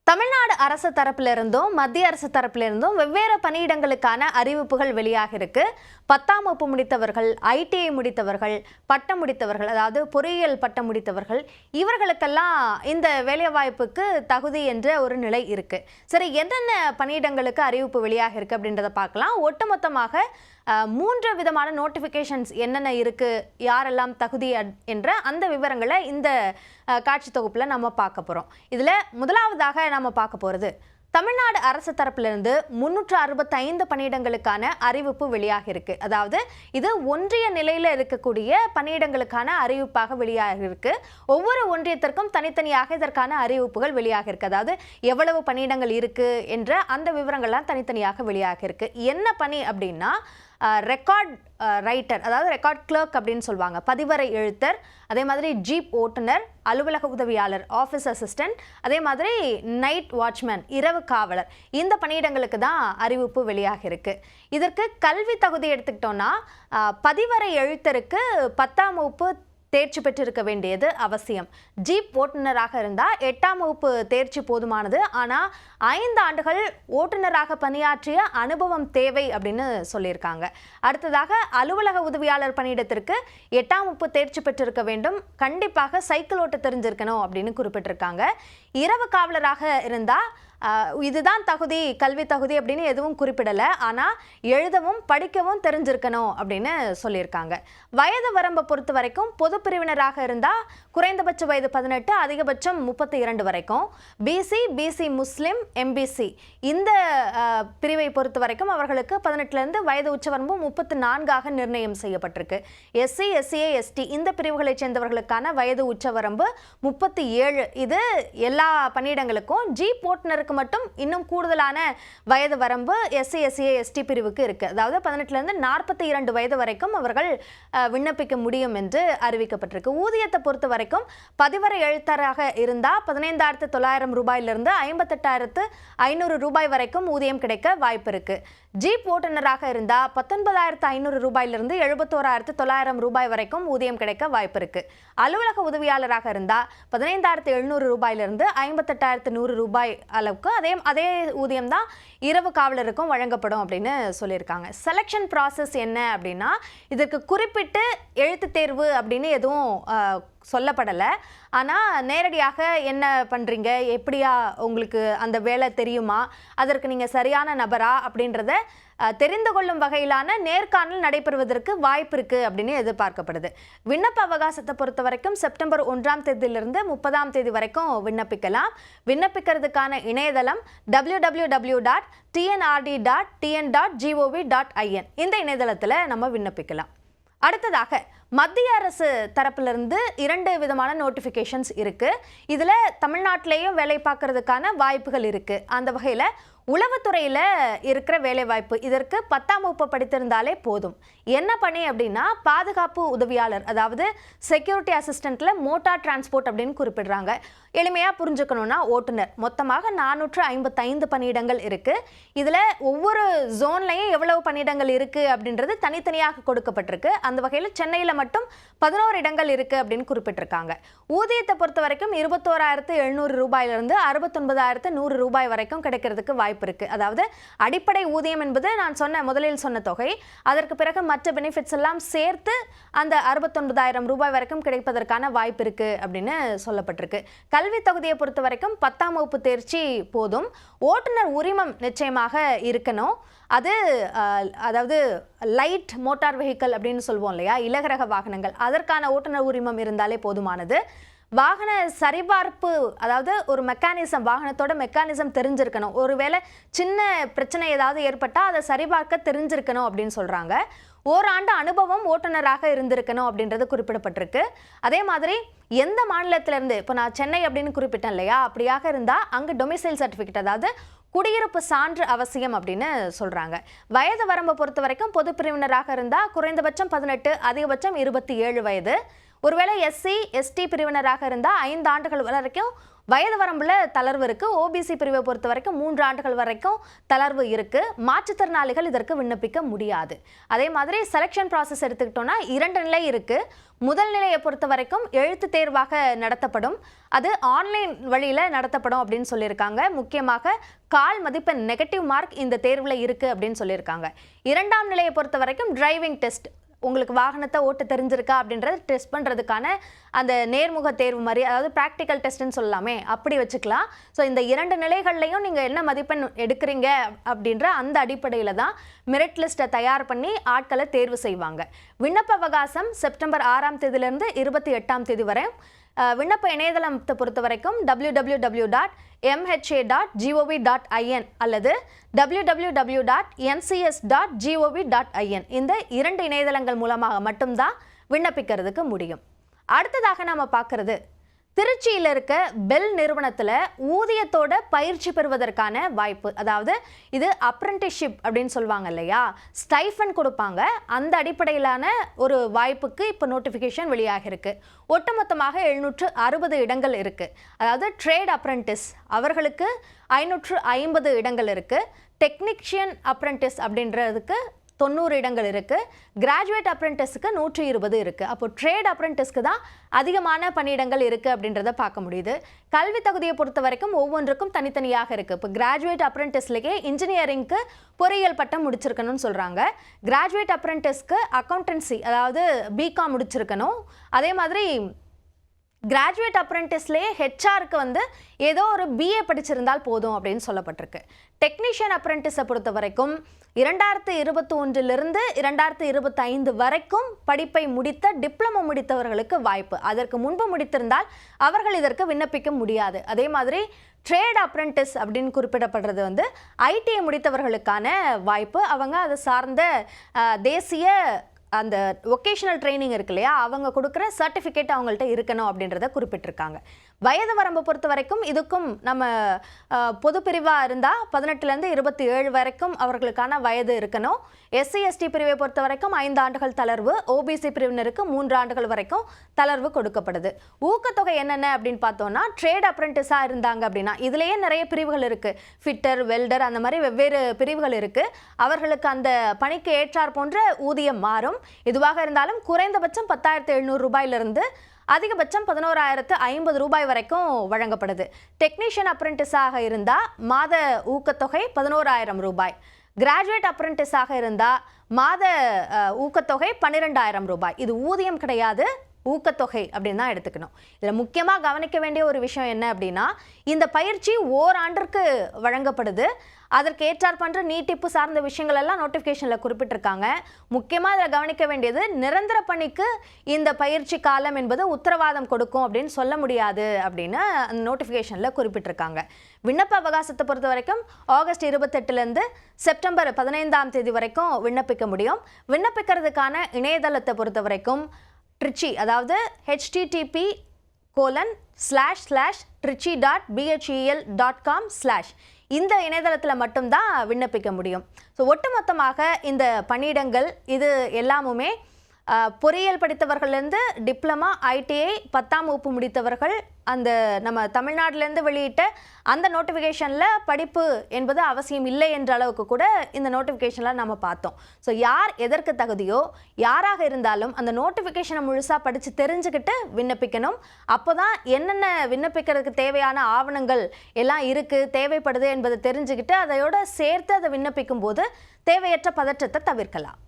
தமிழ்நாடு அரசு தரப்பிலிருந்தும் மத்திய அரசு தரப்பிலிருந்தும் வெவ்வேறு பணியிடங்களுக்கான அறிவிப்புகள் வெளியாக இருக்கு. 10ஆம் வகுப்பு முடித்தவர்கள், ஐடிஐ முடித்தவர்கள், பட்டம் முடித்தவர்கள், அதாவது பொறியியல் பட்டம் முடித்தவர்கள், இவர்களுக்கெல்லாம் இந்த வேலைவாய்ப்புக்கு தகுதி என்ற ஒரு நிலை இருக்கு. சரி, என்னென்ன பணியிடங்களுக்கு அறிவிப்பு வெளியாக இருக்கு அப்படின்றத பார்க்கலாம். ஒட்டுமொத்தமாக 3 விதமான நோட்டிஃபிகேஷன்ஸ் என்னென்ன இருக்கு, யாரெல்லாம் தகுதி என்ற அந்த விவரங்களை இந்த காட்சி தொகுப்புல நம்ம பார்க்க போறோம். இதுல முதலாவதாக நம்ம பார்க்க போறது தமிழ்நாடு அரசு தரப்பிலிருந்து 365 பணியிடங்களுக்கான அறிவிப்பு வெளியாக இருக்கு. அதாவது இது ஒன்றிய நிலையில இருக்கக்கூடிய பணியிடங்களுக்கான அறிவிப்பாக வெளியாக இருக்கு. ஒவ்வொரு ஒன்றியத்திற்கும் தனித்தனியாக இதற்கான அறிவிப்புகள் வெளியாக இருக்கு. அதாவது எவ்வளவு பணியிடங்கள் இருக்கு என்ற அந்த விவரங்கள்லாம் தனித்தனியாக வெளியாக இருக்கு. என்ன பணி அப்படின்னா ரெக்கார்ட் ரைட்டர், அதாவது ரெக்கார்ட் கிளர்க் அப்படின்னு சொல்லுவாங்க, பதிவரை எழுத்தர், அதே மாதிரி ஜீப் ஓட்டுநர், அலுவலக உதவியாளர், ஆஃபீஸ் அசிஸ்டன்ட், அதே மாதிரி நைட் வாட்ச்மேன், இரவு காவலர், இந்த பணியிடங்களுக்கு தான் அறிவிப்பு வெளியாக இருக்கு. இதற்கு கல்வி தகுதி எடுத்துக்கிட்டோம்னா பதிவரை எழுத்தருக்கு 10ஆம் வகுப்பு தேர்ச்சி பெற்றிருக்க வேண்டியது அவசியம். ஜீப் ஓட்டுநராக இருந்தால் 8ஆம் வகுப்பு தேர்ச்சி போதுமானது. ஆனால் 5 ஆண்டுகள் ஓட்டுநராக பணியாற்றிய அனுபவம் தேவை அப்படின்னு சொல்லியிருக்காங்க. அடுத்ததாக அலுவலக உதவியாளர் பணியிடத்திற்கு 8ஆம் வகுப்பு தேர்ச்சி பெற்றிருக்க வேண்டும். கண்டிப்பாக சைக்கிள் ஓட்ட தெரிஞ்சிருக்கணும் அப்படின்னு குறிப்பிட்டிருக்காங்க. இரவு காவலராக இருந்தால் இதுதான் தகுதி, கல்வி தகுதி அப்படின்னு எதுவும் குறிப்பிடலை. ஆனால் எழுதவும் படிக்கவும் தெரிஞ்சிருக்கணும் அப்படின்னு சொல்லியிருக்காங்க. வயது வரம்பை பொறுத்த வரைக்கும் பொது பிரிவினராக இருந்தால் குறைந்தபட்ச வயது 18, அதிகபட்சம் 32 வரைக்கும். பிசி முஸ்லிம், எம்பிசி இந்த பிரிவை பொறுத்த வரைக்கும் அவர்களுக்கு 18லேருந்து வயது உச்சவரம்பு 34ஆக நிர்ணயம் செய்யப்பட்டிருக்கு. எஸ்சி, எஸ்சிஏ, எஸ்டி இந்த பிரிவுகளைச் சேர்ந்தவர்களுக்கான வயது உச்சவரம்பு 37. இது எல்லா பணியிடங்களுக்கும். ஜீப் ஓட்டுநருக்கு மட்டும் இன்னும் கூடுதலான வயது வரம்பு எஸ்சி, எஸ்சிஏ, எஸ்டி பிரிவுக்கு இருக்கு. அதாவது 18லேருந்து 42 வயது வரைக்கும் அவர்கள் விண்ணப்பிக்க முடியும் என்று அறிவிக்கப்பட்டிருக்கு. ஊதியத்தை பொறுத்த வரைக்கும் பதிவரை எழுத்தராக இருந்தால் 15,900 ரூபாயிலிருந்து 58,500 ரூபாய் வரைக்கும் ஊதியம் கிடைக்க வாய்ப்பு இருக்கு. ஜீப் ஓட்டுநராக இருந்தால் 19,500 ரூபாயிலிருந்து 71,900 ரூபாய் வரைக்கும் ஊதியம் கிடைக்க வாய்ப்பு இருக்கு. அலுவலக உதவியாளராக இருந்தால் 15,700 ரூபாயிலிருந்து 58,100 ரூபாய் அளவுக்கு அதே ஊதியம் தான் இரவு காவலருக்கும் வழங்கப்படும் அப்படின்னு சொல்லியிருக்காங்க. செலெக்ஷன் ப்ராசஸ் என்ன அப்படின்னா, இதற்கு குறிப்பிட்டு எழுத்து தேர்வு அப்படின்னு எதுவும் சொல்லப்படலை. ஆனால் நேரடியாக என்ன பண்ணுறீங்க, எப்படியா உங்களுக்கு அந்த வேலை தெரியுமா, அதற்கு நீங்கள் சரியான நபரா அப்படின்றத தெரிந்து கொள்ளும் வகையிலான நேர்காணல் நடைபெறுவதற்கு வாய்ப்பு இருக்குது அப்படின்னு எதிர்பார்க்கப்படுது. விண்ணப்ப அவகாசத்தை பொறுத்த வரைக்கும் செப்டம்பர் 1ஆம் தேதியிலிருந்து 30ஆம் தேதி வரைக்கும் விண்ணப்பிக்கலாம். விண்ணப்பிக்கிறதுக்கான இணையதளம் www.tnrd.tn.gov.in இந்த இணையதளத்தில் நம்ம விண்ணப்பிக்கலாம். அடுத்ததாக மத்திய அரசு தரப்பிலிருந்து 2 விதமான நோட்டிஃபிகேஷன்ஸ் இருக்கு. இதுல தமிழ்நாட்டிலேயும் வேலை பார்க்கறதுக்கான வாய்ப்புகள் இருக்கு. அந்த வகையில் உளவுத்துறையில் இருக்கிற வேலைவாய்ப்பு, இதற்கு 10ஆம் வகுப்பு படித்திருந்தாலே போதும். என்ன பணி அப்படின்னா பாதுகாப்பு உதவியாளர், அதாவது செக்யூரிட்டி அசிஸ்டண்ட்ல மோட்டார் டிரான்ஸ்போர்ட் அப்படின்னு குறிப்பிடுறாங்க. எளிமையாக புரிஞ்சுக்கணும்னா ஓட்டுநர். மொத்தமாக 455 பணியிடங்கள் இருக்கு. இதில் ஒவ்வொரு ஜோன்லையும் எவ்வளவு பணியிடங்கள் இருக்கு அப்படின்றது தனித்தனியாக கொடுக்கப்பட்டிருக்கு. அந்த வகையில் சென்னையில் மட்டும் 11 இடங்கள் இருக்கு அப்படின்னு குறிப்பிட்டிருக்காங்க. ஊதியத்தை பொறுத்த வரைக்கும் 21,700 ரூபாயிலிருந்து 69,100 ரூபாய் வரைக்கும் கிடைக்கிறதுக்கு வாய்ப்பு இருக்கு. அதாவது அடிப்படை ஊதியம் என்பது நான் முதலில் சொன்ன தொகை, அதற்கு பிறகு மற்ற பெனிஃபிட்ஸ் எல்லாம் சேர்த்து அந்த 69,000 ரூபாய் வரைக்கும் கிடைப்பதற்கான வாய்ப்பு இருக்கு அப்படின்னு சொல்லப்பட்டிருக்கு. கல்வி தகுதியை பொறுத்த வரைக்கும் 10ஆம் வகுப்பு தேர்ச்சி போதும். ஓட்டுநர் உரிமம் நிச்சயமாக இருக்கணும். அது அதாவது லைட் மோட்டார் வெஹிக்கல் அப்படின்னு சொல்லுவோம் இல்லையா, இலகுரக வாகனங்கள், அதற்கான ஓட்டுநர் உரிமம் இருந்தாலே போதுமானது. வாகன சரிபார்ப்பு, அதாவது ஒரு மெக்கானிசம், வாகனத்தோட மெக்கானிசம் தெரிஞ்சிருக்கணும். ஒருவேளை சின்ன பிரச்சனை ஏதாவது ஏற்பட்டால் அதை சரிபார்க்க தெரிஞ்சிருக்கணும் அப்படின்னு சொல்கிறாங்க. ஓராண்டு அனுபவம் ஓட்டுநராக இருந்திருக்கணும் அப்படின்றது குறிப்பிடப்பட்டிருக்கு. அதே மாதிரி எந்த மாநிலத்திலேருந்து, இப்போ நான் சென்னை அப்படின்னு குறிப்பிட்டேன் இல்லையா, அப்படியாக இருந்தால் அங்கே டொமிசைல் சர்டிஃபிகேட், அதாவது குடியிருப்பு சான்று அவசியம் அப்படின்னு சொல்கிறாங்க. வயது வரம்பை பொறுத்த வரைக்கும் பொது பிரிவினராக இருந்தால் குறைந்தபட்சம் 18, அதிகபட்சம் 27 வயது. ஒருவேளை எஸ்சி, எஸ்டி பிரிவினராக இருந்தால் 5 ஆண்டுகள் வரைக்கும் வயது வரம்புல தளர்வு இருக்கு. ஓபிசி பிரிவை பொறுத்த வரைக்கும் 3 ஆண்டுகள் வரைக்கும் தளர்வு இருக்கு. மாற்றுத்திறனாளிகள் இதற்கு விண்ணப்பிக்க முடியாது. அதே மாதிரி செலெக்ஷன் ப்ராசஸ் எடுத்துக்கிட்டோம்னா 2 நிலை இருக்கு. முதல் நிலையை பொறுத்த வரைக்கும் எழுத்து தேர்வாக நடத்தப்படும். அது ஆன்லைன் வழியில் நடத்தப்படும் அப்படின்னு சொல்லியிருக்காங்க. முக்கியமாக கால் மதிப்பெண் நெகட்டிவ் மார்க் இந்த தேர்வில் இருக்குது அப்படின்னு சொல்லியிருக்காங்க. 2ஆம் நிலையை பொறுத்த வரைக்கும் டிரைவிங் டெஸ்ட், உங்களுக்கு வாகனத்தை ஓட்ட தெரிஞ்சிருக்கா அப்படின்றத டெஸ்ட் பண்ணுறதுக்கான அந்த நேர்முக தேர்வு மாதிரி, அதாவது ப்ராக்டிக்கல் டெஸ்ட்டுன்னு சொல்லலாமே, அப்படி வச்சுக்கலாம். ஸோ இந்த 2 நிலைகள்லையும் நீங்கள் என்ன மதிப்பெண் எடுக்கிறீங்க அப்படின்ற அந்த அடிப்படையில் தான் மெரிட் லிஸ்ட்டை தயார் பண்ணி ஆட்களை தேர்வு செய்வாங்க. விண்ணப்ப அவகாசம் செப்டம்பர் 6ஆம் தேதியிலிருந்து 28ஆம் தேதி வரை. விண்ணப்ப இணையதளத்தை பொறுத்த வரைக்கும் www.mha.gov.in அல்லது www.ncs.gov.in இந்த 2 இணையதளங்கள் மூலமாக மட்டும்தான் விண்ணப்பிக்கிறதுக்கு முடியும். அடுத்ததாக நாம பார்க்கறது, திருச்சியில் இருக்க பெல் நிறுவனத்தில் ஊதியத்தோட பயிற்சி பெறுவதற்கான வாய்ப்பு. அதாவது இது அப்ரெண்டிஸ்ஷிப் அப்படின்னு சொல்லுவாங்க இல்லையா, ஸ்டைஃபன் கொடுப்பாங்க. அந்த அடிப்படையிலான ஒரு வாய்ப்புக்கு இப்போ நோட்டிஃபிகேஷன் வெளியாகிருக்கு. ஒட்டுமொத்தமாக 760 இடங்கள் இருக்கு. அதாவது ட்ரேட் அப்ரெண்டிஸ் அவர்களுக்கு 550 இடங்கள் இருக்கு. டெக்னீஷியன் அப்ரெண்டிஸ் அப்படின்றதுக்கு 90 இடங்கள் இருக்கு. கிராஜுவேட் அப்ரெண்டிஸ்க்கு 120 இருக்கு. அப்போ ட்ரேட் அப்ரெண்டிஸ்க்கு தான் அதிகமான பணியிடங்கள் இருக்கு அப்படின்றத பார்க்க முடியுது. கல்வி தகுதியை பொறுத்த வரைக்கும் ஒவ்வொன்றுக்கும் தனித்தனியாக இருக்கு. இப்போ கிராஜுவேட் அப்ரெண்டிஸ்லேயே இன்ஜினியரிங்க்கு பொறியியல் பட்டம் முடிச்சிருக்கணும்னு சொல்றாங்க. கிராஜுவேட் அப்ரெண்டிஸ்க்கு அக்கௌண்டன்சி, அதாவது பிகாம் முடிச்சிருக்கணும். அதே மாதிரி கிராஜுவேட் அப்ரெண்டிஸ்லேயே ஹெச்ஆருக்கு வந்து ஏதோ ஒரு பிஏ படிச்சிருந்தால் போதும் அப்படின்னு சொல்லப்பட்டிருக்கு. டெக்னீஷியன் அப்ரெண்டிஸை பொறுத்த வரைக்கும் 2021 2025 வரைக்கும் படிப்பை முடித்த டிப்ளமோ முடித்தவர்களுக்கு வாய்ப்பு. அதற்கு முன்பு முடித்திருந்தால் அவர்கள் இதற்கு விண்ணப்பிக்க முடியாது. அதே மாதிரி ட்ரேட் அப்ரெண்டிஸ் அப்படின்னு குறிப்பிடப்படுறது வந்து ஐடிஐ முடித்தவர்களுக்கான வாய்ப்பு. அவங்க அது சார்ந்த தேசிய அந்த வொகேஷனல் ட்ரைனிங் இருக்கு இல்லையா, அவங்க கொடுக்குற சர்டிஃபிகேட் அவங்கள்ட்ட இருக்கணும் அப்படின்றத குறிப்பிட்டிருக்காங்க. வயது வரம்பை பொறுத்த வரைக்கும் இதுக்கும் நம்ம பொது பிரிவாக இருந்தால் 18லேருந்து 27 வரைக்கும் அவர்களுக்கான வயது இருக்கணும். எஸ்சி எஸ்டி பிரிவை பொறுத்த வரைக்கும் 5 ஆண்டுகள் தளர்வு, ஓபிசி பிரிவினருக்கு 3 ஆண்டுகள் வரைக்கும் தளர்வு கொடுக்கப்படுது. ஊக்கத்தொகை என்னென்ன அப்படின்னு பார்த்தோம்னா, ட்ரேட் அப்ரெண்டிஸாக இருந்தாங்க அப்படின்னா இதுலேயே நிறைய பிரிவுகள் இருக்குது. ஃபிட்டர், வெல்டர், அந்த மாதிரி வெவ்வேறு பிரிவுகள் இருக்குது. அவர்களுக்கு அந்த பணிக்கு ஏற்றார் போன்ற ஊதியம் மாறும். இதுவாக இருந்தாலும் குறைந்தபட்சம் 10,700 ரூபாயிலிருந்து அதிகபட்சம் 11,050 ரூபாய் வரைக்கும் வழங்கப்படுது. டெக்னீஷியன் அப்ரெண்டிஸாக இருந்தால் மாத ஊக்கத்தொகை 11,000 ரூபாய். கிராஜுவேட் அப்ரெண்டிஸாக இருந்தால் மாத ஊக்கத்தொகை 12,000 ரூபாய். இது ஊதியம் கிடையாது, ஊக்கத்தொகை அப்படின்னு தான் எடுத்துக்கணும். இதில் முக்கியமாக கவனிக்க வேண்டிய ஒரு விஷயம் என்ன அப்படின்னா, இந்த பயிற்சி ஓராண்டிற்கு வழங்கப்படுது. அதற்கு ஏற்றார் பண்ற நீட்டிப்பு சார்ந்த விஷயங்கள் எல்லாம் நோட்டிஃபிகேஷனில் குறிப்பிட்டிருக்காங்க. முக்கியமாக இதில் கவனிக்க வேண்டியது, நிரந்தர பணிக்கு இந்த பயிற்சி காலம் என்பது உத்தரவாதம் கொடுக்கும் அப்படின்னு சொல்ல முடியாது அப்படின்னு அந்த நோட்டிஃபிகேஷனில் குறிப்பிட்டிருக்காங்க. விண்ணப்ப அவகாசத்தை பொறுத்த வரைக்கும் ஆகஸ்ட் 28லேருந்து செப்டம்பர் 15ஆம் தேதி வரைக்கும் விண்ணப்பிக்க முடியும். விண்ணப்பிக்கிறதுக்கான இணையதளத்தை பொறுத்த வரைக்கும் ட்ரிச்சி, அதாவது http://trichy.bhel.com/ இந்த இணையதளத்தில் மட்டும்தான் விண்ணப்பிக்க முடியும். ஸோ ஒட்டுமொத்தமாக இந்த பணியிடங்கள் இது எல்லாமுமே பொறியியல் படித்தவர்கள்லேருந்து டிப்ளமா, ஐடிஐ, 10ஆம் வகுப்பு முடித்தவர்கள், அந்த நம்ம தமிழ்நாட்டிலேருந்து வெளியிட்ட அந்த நோட்டிஃபிகேஷனில் படிப்பு என்பது அவசியம் இல்லை என்ற அளவுக்கு கூட இந்த நோட்டிஃபிகேஷனில் நம்ம பார்த்தோம். ஸோ யார் எதற்கு தகுதியோ யாராக இருந்தாலும் அந்த நோட்டிஃபிகேஷனை முழுசாக படித்து தெரிஞ்சுக்கிட்டு விண்ணப்பிக்கணும். அப்போ தான் என்னென்ன விண்ணப்பிக்கிறதுக்கு தேவையான ஆவணங்கள் எல்லாம் இருக்குது, தேவைப்படுது என்பதை தெரிஞ்சுக்கிட்டு அதையோட சேர்த்து அதை விண்ணப்பிக்கும் போது தேவையற்ற பதற்றத்தை தவிர்க்கலாம்.